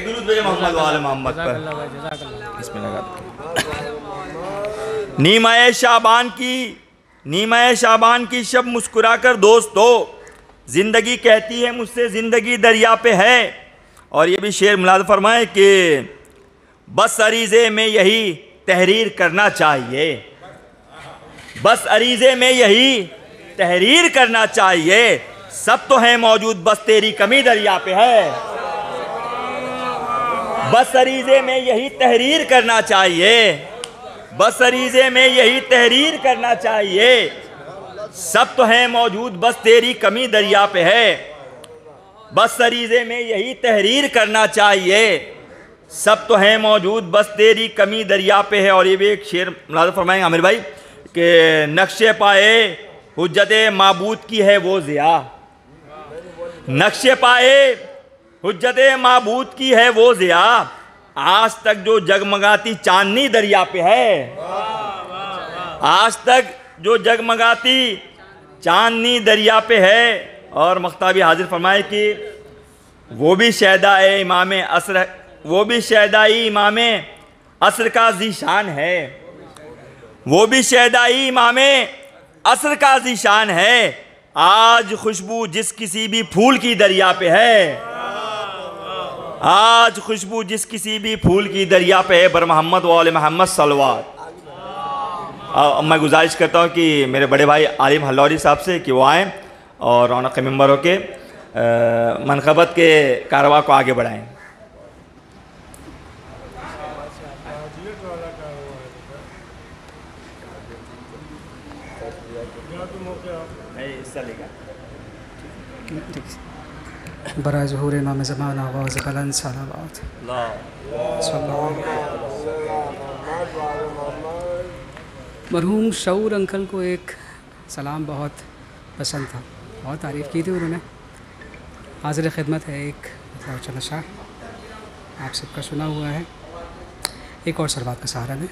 एक दुरूद भेजे मोहम्मद वाले मोहम्मद पर। इसमें लगा नीमाए शाबान की शब मुस्कुराकर दोस्तों, ज़िंदगी कहती है मुझसे ज़िंदगी दरिया पे है। और ये भी शेर मुलाद फरमाए कि बस अरीज़े में यही तहरीर करना चाहिए, बस अरीज़े में यही तहरीर करना चाहिए, सब तो है मौजूद बस तेरी कमी दरिया पे है। बस अरीज़े में यही तहरीर करना चाहिए, बस अरीज़े में यही तहरीर करना चाहिए, सब तो है मौजूद बस तेरी कमी दरिया पे है। बस अरीज़े में यही तहरीर करना चाहिए, सब तो है मौजूद बस तेरी कमी दरिया पे है। और ये भी एक शेर मुलाज़ा फरमाएंगे आमिर भाई कि नक्शे पाए हुज्जते माबूद की है वो ज़िया, नक्शे पाए हुज्जते माबूद की है वो ज़िया, आज तक जो जगमगाती चांदनी दरिया पे है, आज तक जो जगमगाती चांदनी दरिया पे है। और मख्ताबी हाजिर फरमाए कि वो भी शहदाए इमाम असर, वो भी शहदाई इमाम असर का ज़ीशान है, वो भी शहदाई इमाम असर का ज़ीशान है, आज खुशबू जिस किसी भी फूल की दरिया पे है, आज खुशबू जिस किसी भी फूल की दरिया पे है। बर मोहम्मद वाले मोहम्मद सलवात। मैं गुजारिश करता हूँ कि मेरे बड़े भाई आलिम हल्लौरी साहब से कि वो आएँ और रौनक मेंबर होके मनक़बत के कारवा को आगे बढ़ाएँ। बरा ज़ुहूर इमाम ज़मान आवाज़ बुलंद सलावत। मरहूम शऊर अंकल को एक सलाम बहुत पसंद था, बहुत तारीफ़ की थी उन्होंने। हाज़िर ख़िदमत है एक मतलब नशा आप सबका सुना हुआ है, एक और सरबात का सहारा में।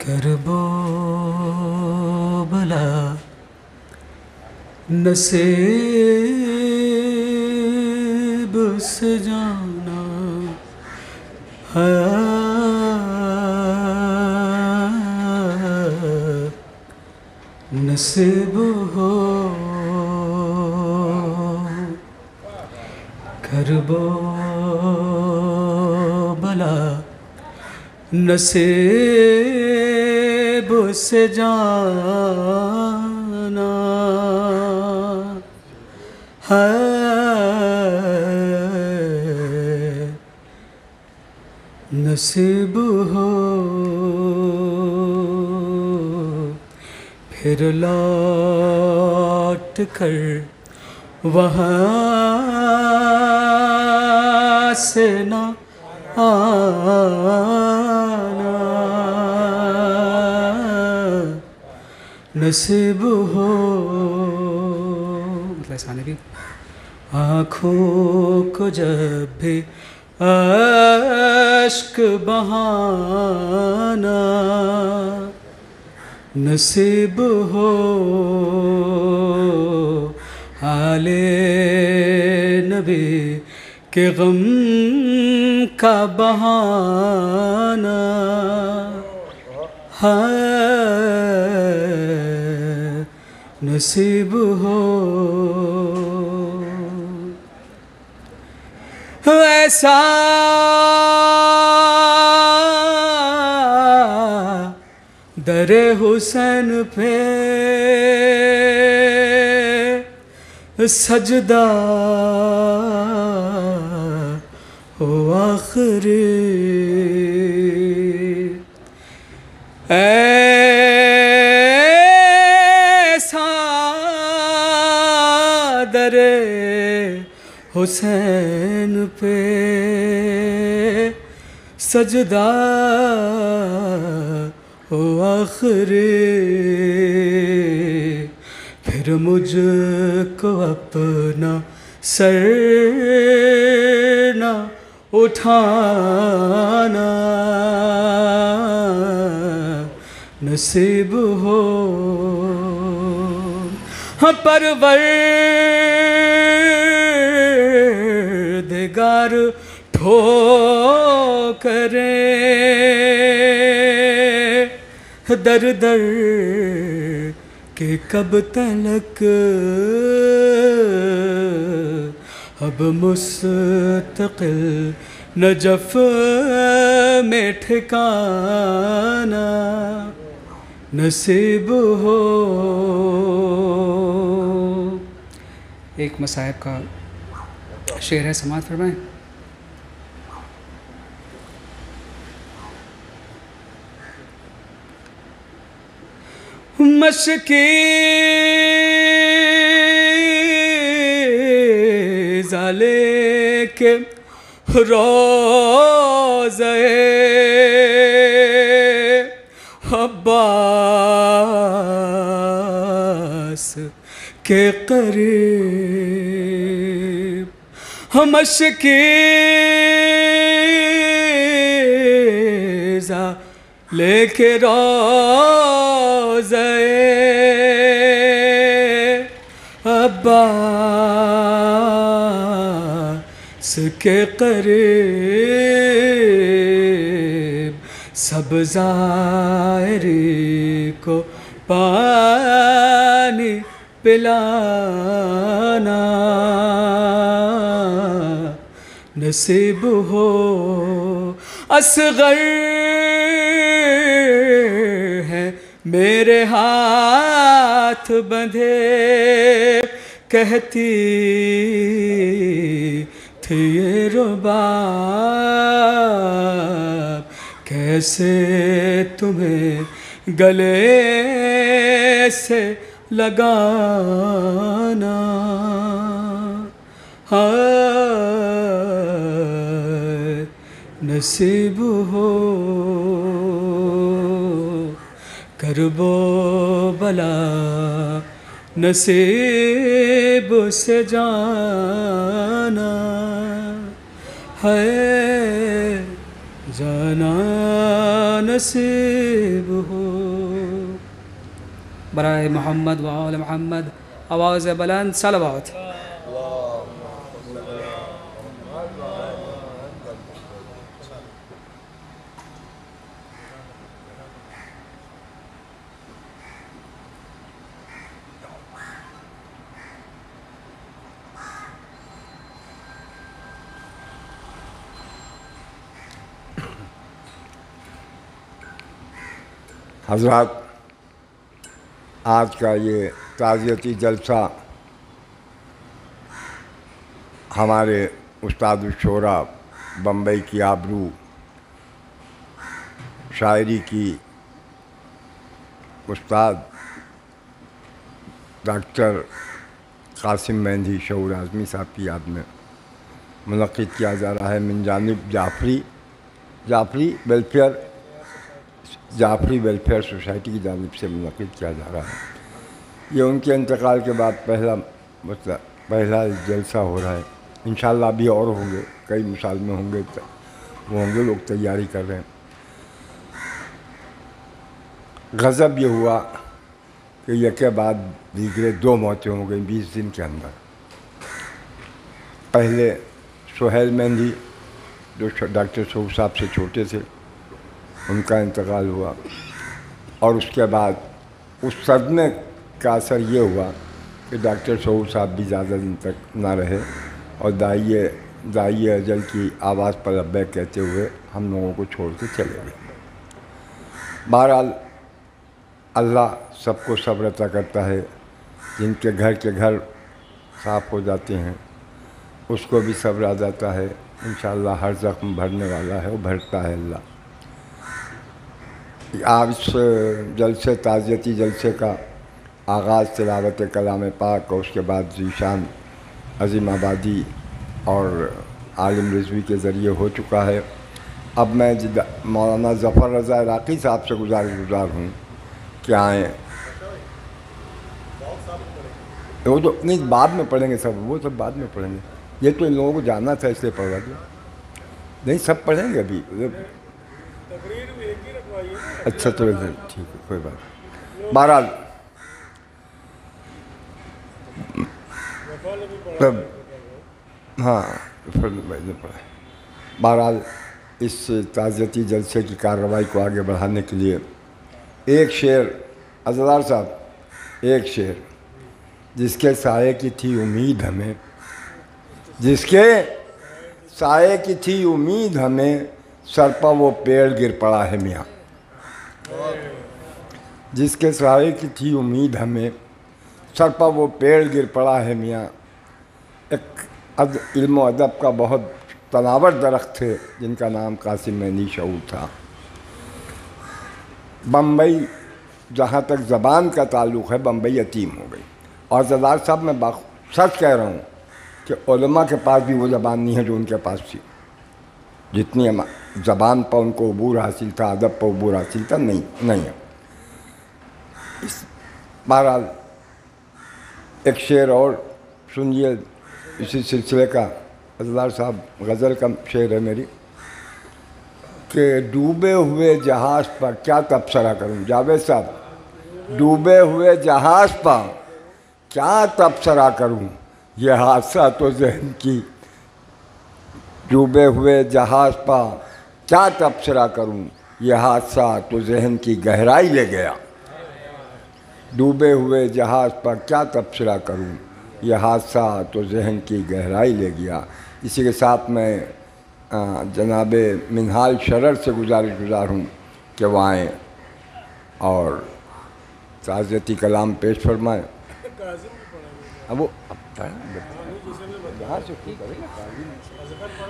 करबो भला नसीब से जाना है, नसीब हो करबो भला नसीब से जाना है, नसीब हो फिर लौट कर वहाँ से ना आना, नसीब हो मतलब ऐसा नहीं। आँखों को जब भी अश्क बहाना, नसीब हो आले नबी के गम का बहाना है, नसीब हो ऐसा दरे हुसैन पे सजदा हो आखिरी, ऐसा दरे हुसैन पे सजदा हो आखिरी, फिर मुझको अपना सर न उठाना, नसीब हो परवरदिगार ठोकरें दर दर के कब तलक अब मुस्तकिल नजफ में ठिकाना नसीब हो। एक मसाइब का शेर है, समाज फरमाएं। मशकी जाले के रोज़े अब्बास के करीब मशकी लेके रोज़े अब्बास के करीब सब ज़ाहिरी को पानी पिलाना नसीब हो। असगर है मेरे हाथ बंधे कहती थी ये रुबाब कैसे तुम्हें गले से लगाना। हाय नसीब हो करबो भला नसीब से जाना है जाना नसीब हो। बराए मोहम्मद व आल मोहम्मद आवाज़ बुलंद सलवात। हज़रात, आज का ये ताज़ियती जलसा हमारे उस्ताद शोरा बम्बई की आबरू शायरी की उस्ताद डॉक्टर कासिम मेहंदी शऊर आज़मी साहब की याद में मुनक़्क़िद किया जा रहा है। मिन जानिब जाफ़री वेलफेयर सोसाइटी की जानिब से मुनक़्क़िद किया जा रहा है। ये उनके इंतकाल के बाद पहला जलसा हो रहा है। इंशाअल्लाह भी और होंगे, कई मिसाल में होंगे, वो होंगे, लोग तैयारी कर रहे हैं। गज़ब ये हुआ कि यके बाद दीगरे 2 मौतें हो गई 20 दिन के अंदर। पहले सुहेल मेहंदी जो डॉक्टर शऊर साहब से छोटे थे, उनका इंतकाल हुआ, और उसके बाद उस सदमे का असर ये हुआ कि डॉक्टर शऊर साहब भी ज़्यादा दिन तक ना रहे और दाई अजल की आवाज़ पर लब्बैक कहते हुए हम लोगों को छोड़ के चले गए। बहरहाल अल्लाह सबको सब्र अता करता है। जिनके घर साफ़ हो जाते हैं उसको भी सब्र आ जाता है। इंशाअल्लाह हर ज़ख्म भरने वाला है, वो भरता है अल्लाह। आज इस जलसे ताज़ियती जलसे का आगाज़ तिलावत कलाम पाक और उसके बाद ज़ीशान अज़ीम आबादी और आलिम रिज़वी के ज़रिए हो चुका है। अब मैं मौलाना ज़फ़र रज़ा इराक़ी साहब से गुज़ार हूँ कि आएँ। वो तो नहीं, बाद में पढ़ेंगे सब, वो सब बाद में पढ़ेंगे। ये तो इन लोगों को जानना था इसलिए पढ़वा दिया। नहीं, सब पढ़ेंगे अभी। अच्छा तो ठीक है, कोई बात। बहरहाल तब हाँ फिर मैंने पढ़ा। बहरहाल इस ताज़ियती जलसे की कार्रवाई को आगे बढ़ाने के लिए एक शेर अज़दार साहब, एक शेर, जिसके साये की थी उम्मीद हमें, जिसके साये की थी उम्मीद हमें, सर पर वो पेड़ गिर पड़ा है मियाँ। जिसके साये की थी उम्मीद हमें, सर पर वो पेड़ गिर पड़ा है मियाँ। एक इल्म व अदब का बहुत तनावर दरख्त थे जिनका नाम कासिम मेहंदी शऊर था। बम्बई, जहाँ तक ज़बान का ताल्लुक़ है, बम्बई यतीम हो गई। और ज़दार साहब मैं सच कह रहा हूँ कि उलमा के पास भी वो ज़बान नहीं है जो उनके पास थी। जितनी ज़बान पर उनको अबूर हासिल था, अदब पर अबूर हासिल था, नहीं है। इस बहरहाल एक शेर और सुनिए इसी सिलसिले का। अज़दार साहब गज़ल का शेर है मेरी कि डूबे हुए जहाज़ पर क्या तबसरा करूं। जावेद साहब, डूबे हुए जहाज़ पर क्या तबसरा करूं, ये हादसा तो जहन की, डूबे हुए जहाज़ पर क्या तबसरा करूं, ये हादसा तो जहन की गहराई ले गया। डूबे हुए जहाज़ पर क्या तबसरा करूं, यह हादसा तो जहन की गहराई ले गया। इसी के साथ मैं जनाब मिनहाल शरर से गुज़ार हूँ कि वो आएँ और ताज़ियती कलाम पेश फरमाएँ। अब वो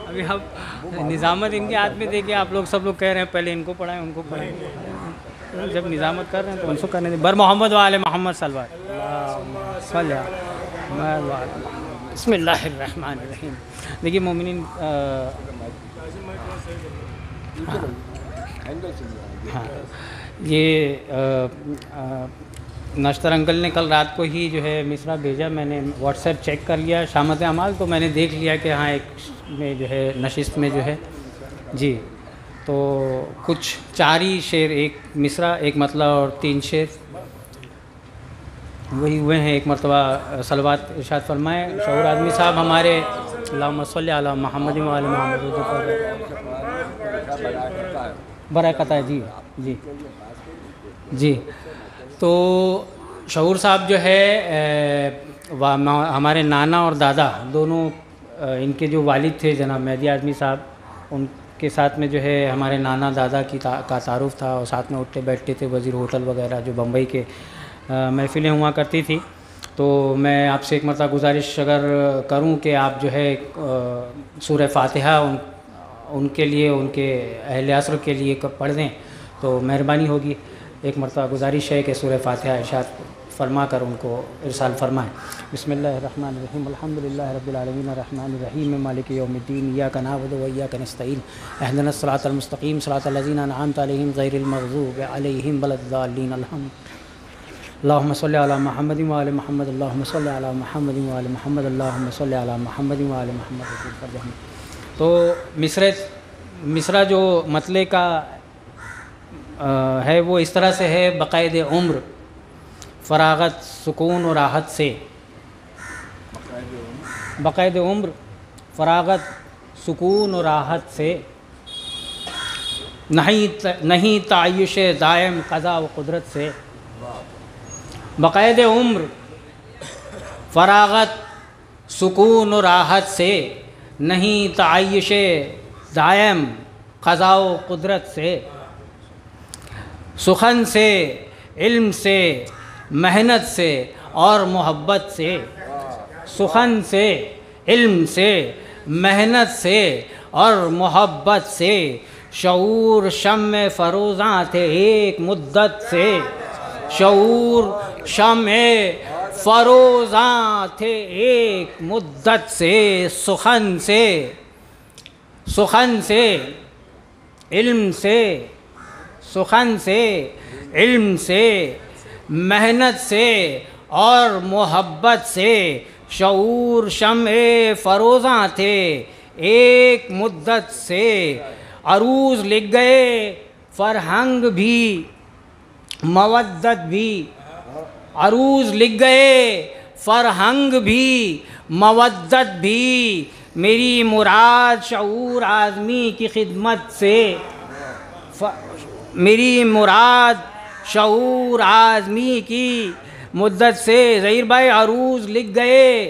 अभी हम निज़ामत इनके हाथ में देके आप लोग सब लोग कह रहे हैं पहले इनको पढ़ाएं उनको पढ़ाएं। जब निज़ामत कर रहे हैं तो उनको करने दें। बर मोहम्मद वाले मोहम्मद बिस्मिल्लाहिर्रहमानिर्रहीम। देखिए मोमिनीन, हाँ ये नश्तर अंकल ने कल रात को ही जो है मिसरा भेजा, मैंने व्हाट्सएप चेक कर लिया शामत अमाल, तो मैंने देख लिया कि हाँ एक में जो है नशिस्त में जो है जी, तो कुछ 4 ही शेर, एक मिसरा, एक मतला और 3 शेर वही हुए हैं। एक मरतबा सलवात इरशाद फरमाए शऊर आदमी साहब हमारे, अल्लाहुम्मा सल्ली अला मुहम्मद व आले मुहम्मद बरकत है जी जी जी। तो शऊर साहब जो है हमारे नाना और दादा दोनों, इनके जो वालिद थे जनाब मेहदी आज़मी साहब, उनके साथ में जो है हमारे नाना दादा का तारुफ़ था और साथ में उठते बैठते थे। वज़ीर होटल वगैरह जो बम्बई के महफ़िलें हुआ करती थी। तो मैं आपसे एक मरतबा गुजारिश अगर करूं कि आप जो है सूरह फ़ातिहा उनके लिए, उनके अहले असर के लिए पढ़ दें तो मेहरबानी होगी। एक मरतबा गुजारिश है कि सूरह फ़ातिहा इरशाद फरमा कर उनको इरसाल फरमाएँ। बिस्मिल्लाहिर्रहमानिर्रहीम, अल्हम्दुलिल्लाहि रब्बिल आलमीन, अर्रहमानिर्रहीम, मालिकि यौमिद्दीन, इय्याका नअबुदु व इय्याका नस्तईन, इहदिनस सिरातल मुस्तक़ीम, सिरातल लज़ीना अनअमता अलैहिम ग़ैरिल मग़ज़ूबि अलैहिम वलद्दाल्लीन। अल्लाहुम्मा सल्लि अला मुहम्मद व आले मुहम्मद, अल्लाहुम्मा सल्लि अला मुहम्मद व आले मुहम्मद, अल्लाहुम्मा सल्लि अला मुहम्मद व आले मुहम्मद। तो मिसरा जो मतले का है वो इस तरह से है, बक़ायद उम्र फ़राग़त सुकून और राहत से, बक़ायद उम्र फ़राग़त सुकून और राहत से, नहीं तायुश दायम क़ज़ा व क़ुदरत से। बक़ायद उम्र फ़राग़त सुकून और राहत से, नहीं तायुश दायम क़ज़ा व क़ुदरत से। सुखन से, इल्म से, मेहनत से और मोहब्बत से, सुखन से, इल्म से, मेहनत से और मोहब्बत से, शऊर शम्मे फ़रोज़ां थे एक मुद्दत से, शऊर शम्मे फ़रोज़ां थे एक मुद्दत से। सुखन से, सुखन से, इल्म से, सुखन से, इल्म से, मेहनत से और मोहब्बत से, शऊर शम्मे फ़रोज़ां थे एक मुद्दत से। अरूज़ लिख गए फ़रहंग भी मवद्दत भी, अरूज़ लिख गए फ़रहंग भी मवद्दत भी मेरी मुराद शऊर आज़मी की खिदमत से, मेरी मुराद शऊर आज़मी की मुद्दत से। ज़हीर भाई अरूज़ लिख गए,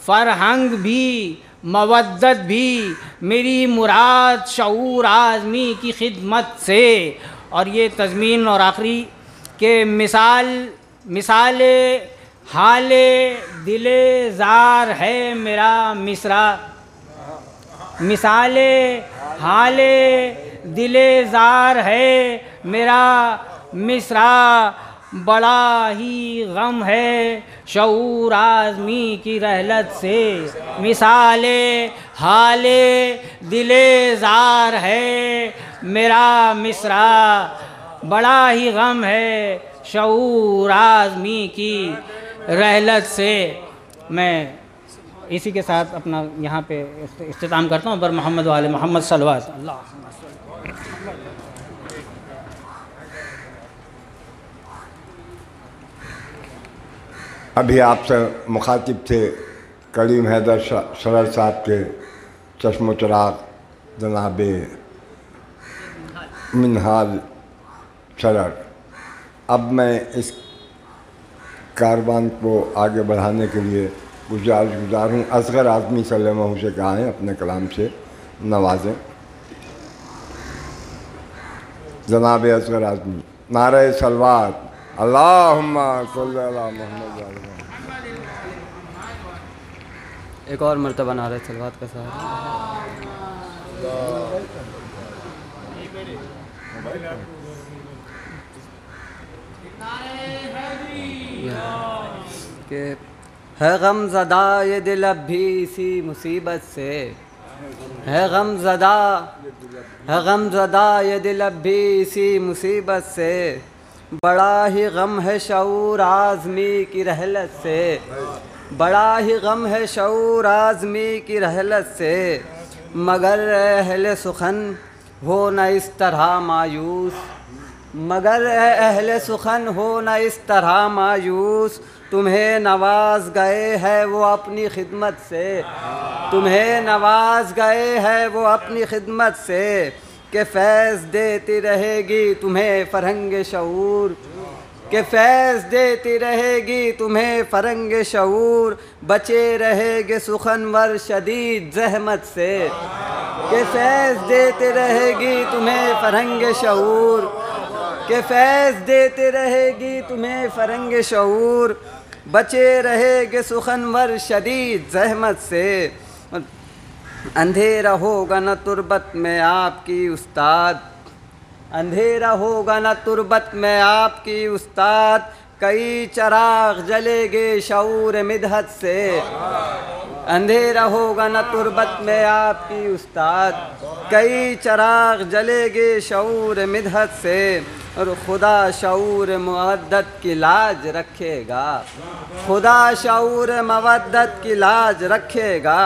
फ़रहंग भी मवद्दत भी मेरी मुराद शऊर आज़मी की खिदमत से। और ये तज़मीन और आखिरी के मिसाल हाले दिले ज़ार है मेरा मिसरा, मिसाल हाले दिले ज़ार है मेरा मिसरा, बड़ा ही गम है शऊर आज़मी की रहलत से। मिसाले हाले दिले ज़ार है मेरा मिसरा, बड़ा ही गम है शऊर आज़मी की रहलत से। मैं इसी के साथ अपना यहाँ पे इख्तिताम करता हूँ। बर मोहम्मद वाले मोहम्मद सल्लल्लाहु अलैहि वसल्लम। अभी आपसे मुखातिब थे करीम हैदर सरर साहब के चश्मो चराग जनाब मिनहाल सरर। अब मैं इस कारवान को आगे बढ़ाने के लिए गुज़ार हूँ असग़र आज़मी सल्लल्लाहु से कहा है अपने कलाम से नवाजें। जनाब असग़र आज़मी नारे सलवात अल्लाहुम्मा सल्ली अला मुहम्मद। एक और मर्तबा नारे सलवात का सहारा। कि है गमज़दा ये दिल अब भी इसी मुसीबत से, है गमज़दा ये दिल अब भी इसी मुसीबत से, बड़ा ही गम है शऊर आज़मी की रहलत से, बड़ा ही गम है शऊर आज़मी की रहलत से। मगर अहले सुखन हो न इस तरह मायूस, मगर अहले सुखन हो न इस तरह मायूस, तुम्हें नवाज गए है वो अपनी खिदमत से, तुम्हें नवाज गए है वो अपनी खिदमत से, कि फैज़ देती रहेगी तुम्हें फ़रंग शऊर, कि फैज़ देती रहेगी तुम्हें फ़रंग शऊर, बचे रहेगे सुखनवर शदीद ज़हमत से, कि फैज़ देती रहेगी तुम्हें फ़रंग शऊर, कि फैज़ देती रहेगी तुम्हें फ़रंग शऊर, बचे रहेगे सुखनवर शदीद ज़हमत से। अंधेरा होगा न तुरबत में आपकी उस्ताद, अंधेरा होगा न तुरबत में आपकी उस्ताद, कई चराग जलेगे शऊर मिदहत से, अंधेरा होगा न तुरबत में आपकी उस्ताद, कई चराग जलेगे शऊर मिदहत से। और खुदा शऊर मवद्दत की लाज रखेगा, खुदा शऊर मवद्दत की लाज रखेगा,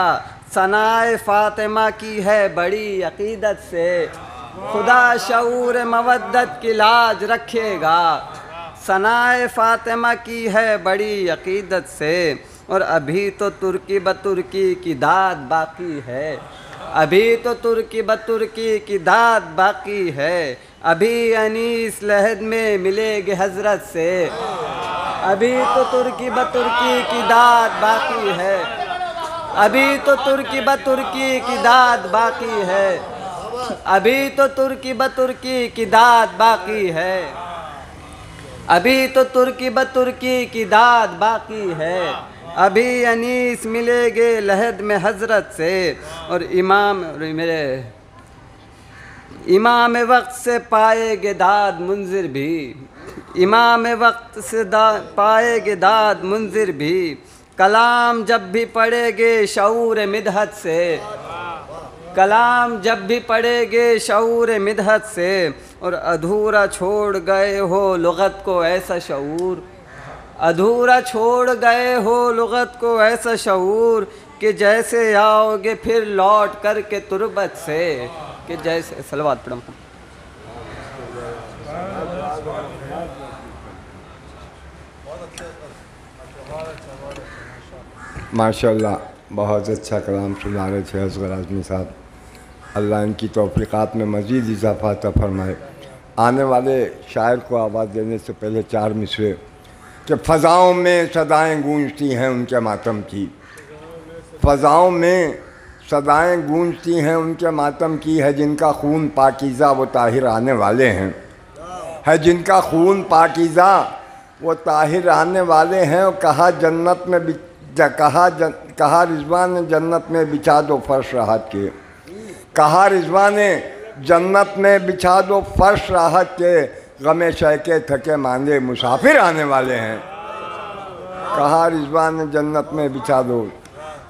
सनाए फ़ातिमा की है बड़ी अक़ीदत से, खुदा शऊर मवद्दत की लाज रखेगा, सनाए फ़ातिमा की है बड़ी अक़ीदत से। और अभी तो तुर्की बतुर्की की दाद बाकी है, अभी तो तुर्की बतुर्की की दाद बाकी है, अभी अनीस लहद में मिलेगे हज़रत से, अभी तो तुर्की बतुर्की की दाद बाकी है, अभी तो तुर्की बतुर्की की दाद बाकी है, अभी तो तुर्की बतुर्की की दाद बाकी है, अभी तो तुर्की बतुर्की की दाद बाकी है, अभी अनीस मिलेगे लहद में हज़रत से। और इमाम वक्त से पाएगे दाद मुंजिर भी, इमाम वक्त से पाएगे दाद मुंजिर भी, कलाम जब भी पढ़ेगे शऊर मिदहत से, कलाम जब भी पढ़ेगे शऊर मिदहत से। और अधूरा छोड़ गए हो लुग़त को ऐसा शऊर, अधूरा छोड़ गए हो लुग़त को ऐसा शऊर, कि जैसे आओगे फिर लौट कर के तुरबत से, कि जैसे सलवात पढ़ो। माशाल्लाह बहुत अच्छा कलाम सुना रहे थे असगर आज़मी साहब। अल्लाह इनकी तौफ़ीक़ात में मज़ीद इजाफ़ा अता फ़रमाए। आने वाले शायर को आवाज़ देने से पहले 4 मिसरे कि फ़ज़ाओं में सदाएँ गूंजती हैं उनके मातम की, फ़ज़ाओं में सदाएँ गूंजती हैं उनके मातम की, है जिनका खून पाकीज़ा वो ताहिर आने वाले हैं, है जिनका खून पाकीज़ा वो ताहिर आने वाले हैं। और कहा जन्नत में कहा रिज़वान ने जन्नत में बिछा दो फर्श राहत के, कहा रिज़वान ने जन्नत में बिछा दो फर्श राहत के, गमे शहके थके मांदे मुसाफिर आने वाले हैं। कहा रिज़वान ने जन्नत में बिछा दो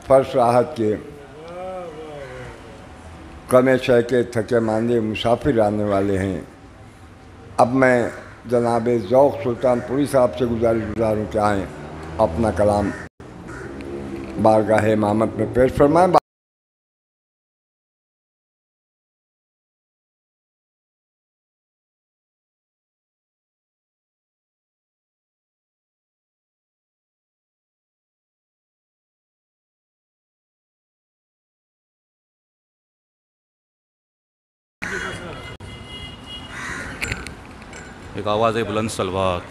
फर्श राहत के, गमे शहके थके मांदे मुसाफिर आने वाले हैं। अब मैं जनाब ज़ौक़ सुल्तानपुरी साहब से गुजारूँ कि आएँ अपना कलाम बारगाह इमामत में पेश फरमाएँ। एक आवाज़ बुलंद सलवात।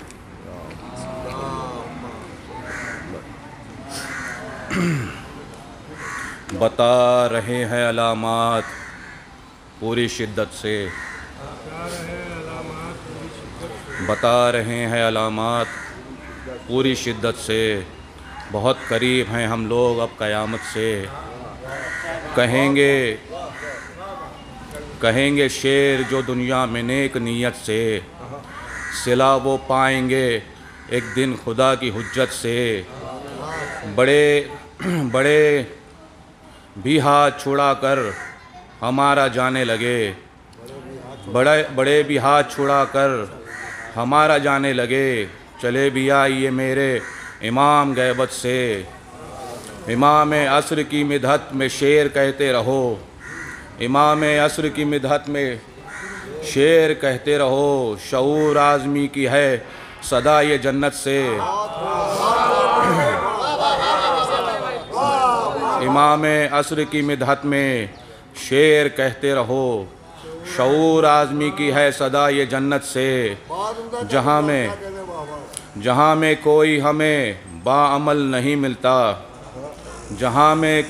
बता रहे हैं अलामात पूरी शिद्दत से, बता रहे हैं अलामात पूरी शिद्दत से, बहुत करीब हैं हम लोग अब क़यामत से। कहेंगे शेर जो दुनिया में नेक नीयत से, सिला वो पाएंगे एक दिन खुदा की हुज्जत से। बड़े भी हाथ छुड़ा कर हमारा जाने लगे, बड़े भी हाथ छुड़ा कर हमारा जाने लगे। चले भी आइए मेरे इमाम गैबत से, इमाम असर की मिदहत में शेर कहते रहो, इमाम असर की मिदहत में शेर कहते रहो। शऊर आज़मी की है सदा ये जन्नत से, इमाम असर की मिदहत में शेर कहते रहो। शऊर आज़मी की है सदा ये जन्नत से, जहाँ में कोई हमें बाअमल नहीं मिलता, जहाँ में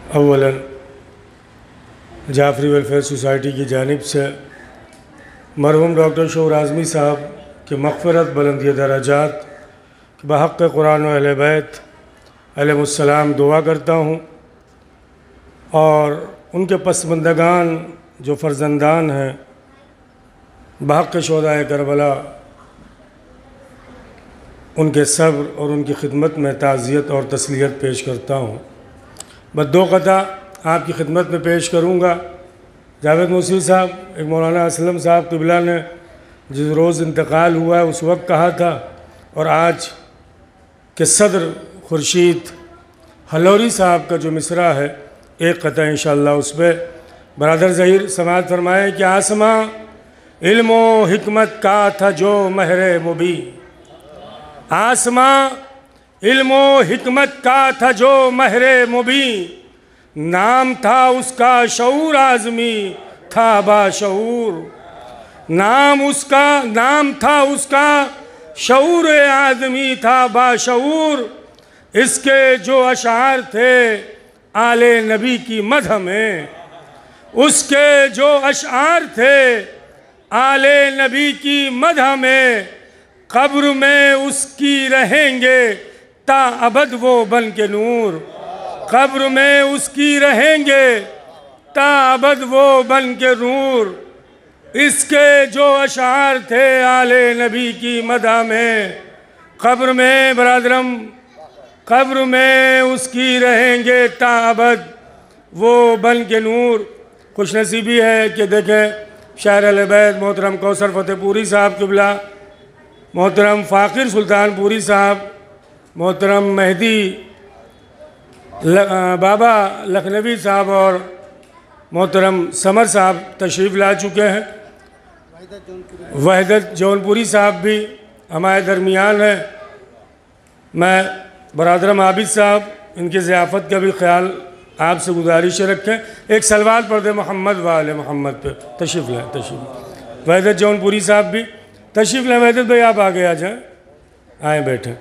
अव्वलन जाफरी वेलफेयर सोसाइटी की जानिब से मरहूम डॉक्टर शऊर आज़मी साहब के मग़फ़िरत बुलंद दराजात बहक़ कुरान व अहले बैत अलैहिमुस्सलाम दुआ करता हूँ, और उनके पसमंदगान जो फ़र्जंदान हैं बहक़ शुहदाए करबला, उनके सब्र और उनकी खिदमत में ताज़ियत और तस्लियत पेश करता हूँ। बस 2 क़ता आपकी खिदमत में पेश करूँगा। जावेद मूसी साहब, एक मौलाना असलम साहब क़िबला ने जिस रोज़ इंतकाल हुआ है उस वक्त कहा था, और आज के सदर खुर्शीद हलौरी साहब का जो मिसरा है एक क़ता इंशाअल्लाह उस पर बरादर ज़हीर समाअत फरमाए कि आसमां इल्म व हिकमत का था जो महरे मुबी, आसमां इल्म व हिकमत का था जो महरे मुबी, नाम था उसका शऊर आज़मी था बाशऊर, नाम था उसका शऊर आज़मी था बाशऊर, इसके जो अशार थे आले नबी की मदह में, उसके जो अशार थे आले नबी की मदह में, कब्र में उसकी रहेंगे ता अबद वो बन के नूर, कब्र में उसकी रहेंगे ता अबद वो बन के नूर। इसके जो अशार थे आले नबी की मदह में, कब्र में बरादरम, कब्र में उसकी रहेंगे ता अबद वो बन के नूर। खुशनसीबी है कि देखें शायर अहले बैत मोहतरम कौसर फतेहपुरी साहब क़िबला, मोहतरम फ़ाकिर सुल्तानपुरी साहब, मोहतरम मेहदी बाबा लखनवी साहब और मोहतरम समर साहब तशरीफ़ ला चुके हैं। वहदत जौनपुरी साहब भी हमारे दरमियान हैं। मैं बरादरम आबिद साहब इनकी ज़ियाफ़त का भी ख्याल आपसे गुजारिश रखें। एक सलवात पढ़ दे मोहम्मद वाले मोहम्मद पे। तशरीफ़ लें, तशरीफ़। वहदत जौनपुरी साहब भी तशरीफ़ लें। वहदत भाई आप आगे आ जाएँ, आए बैठे।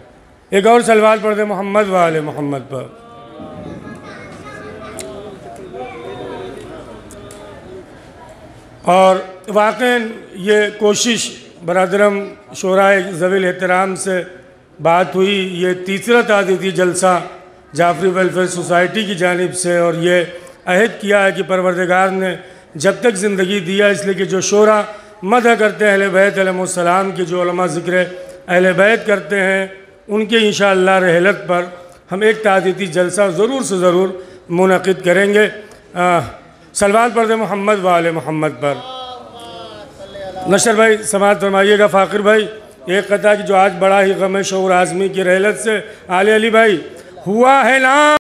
एक और सलवात पढ़ दे मोहम्मद वाले मोहम्मद पर। और वाक़ई ये कोशिश बरादरम शोराए ज़वील एहतराम से बात हुई, ये तीसरा तादीदी जलसा जाफरी वेलफेयर सोसाइटी की जानिब से, और ये अहद किया है कि परवरदिगार ने जब तक ज़िंदगी दिया, इसलिए कि जो शोरा मदह करते हैं अहले बैत अलैहिमुस्सलाम की, जो उलमा ज़िक्र अहले बैत करते हैं, उनके इंशाअल्लाह रहलत पर हम एक तादीदी जलसा ज़रूर से ज़रूर मुनक़िद करेंगे। सलवात पढ़ दे मोहम्मद वाले मोहम्मद पर। नशर भाई समाअत फरमाइएगा। फ़ाकिर भाई एक कथा कि जो आज बड़ा ही गम है शऊर आज़मी की रहलत से। आले अली भाई हुआ है ना